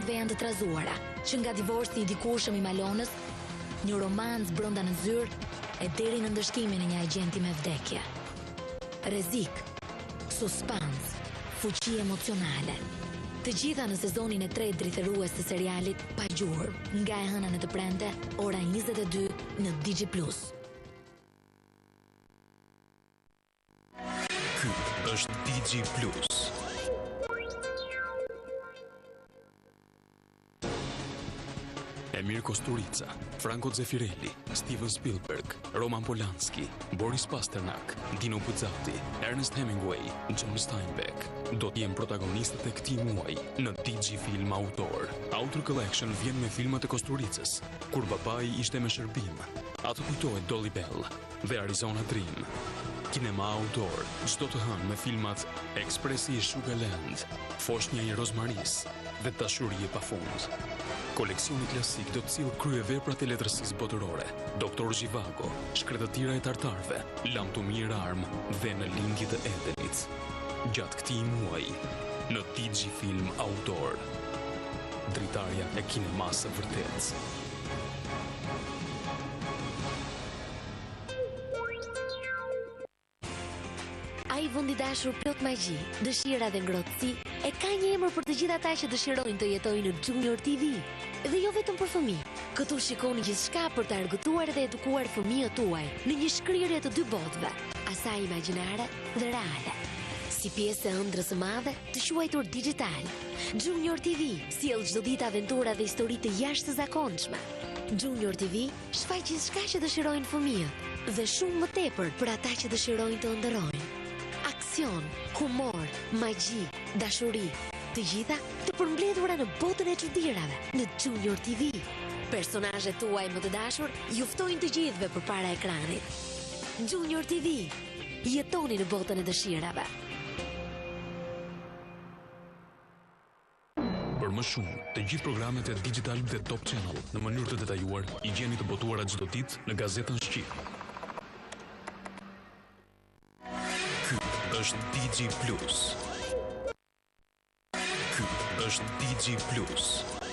shokëve janë të trazuara, që nga divorci i dikushëm i malonës, një romanc brenda në zyrë e deri në ndëshkimin e një agjenti me vdekje. Rrezik, suspans, fuqi emocionale. Të gjitha në sezonin e 3 drithërues të serialit Pa Gjurmë, nga e hënën e të premte, ora 22 në Digi+. Ky është Digi+. Emir Kusturica, Franco Zeffirelli, Steven Spielberg, Roman Polanski, Boris Pasternak, Dino Buzzati, Ernest Hemingway, John Steinbeck do të jenë protagonistët e këtij muaji në Digi Film Autor. Autor Collection vjen me filmat e Kusturicës, kur babai ishte me shërbim. Atë kujtohet Dolly Bell dhe Arizona Dream. Kinema Autor, çdo të hënë me filmat Ekspresi i Sugarland, Foshnja e Rozmaris dhe Dashuri e pafund. Koleksioni klasik do të cilë kryeveprat e letërsisë botërore, Doktor Zhivago, Shkretëtira e tartarëve, Lam të mirë armë dhe Në lindjet e Edenit. Gjatë këtij muaji, në Digi Film Autor, dritarja e kinemasë së vërtetë. Ai vendi dashur plot magji, dëshira dhe ngrohtësi, e ka një emër për të gjithë ata që dëshirojnë të jetojnë në Junior TV. Dhe jo vetëm për fëmijë. Këtu shikoni gjithçka për të argëtuar dhe edukuar fëmijët tuaj në një shkrirje të dy botëve, asaj imagjinare dhe reale. Si pjesë e ëndrrës së madhe të quajtur digital, Junior TV sjell çdo ditë aventura dhe histori të jashtëzakonshme. Junior TV shfaq gjithçka që dëshirojnë fëmijët dhe shumë më tepër për ata që dëshirojnë të ëndërrojnë. Aksion, humor, magji, dashuri, të gjitha të përmbledhura në botën e çuditërave në Junior TV. Personazhet tuaj më të dashur ju ftojnë të gjithëve përpara ekranit. Junior TV, jetoni në botën e dëshirave. Për më shumë, të gjithë programet e Digital dhe Top Channel në mënyrë të detajuar i gjeni të botuara çdo ditë në Gazetën Shqip. Ky është Digi+. Ky është Digi+.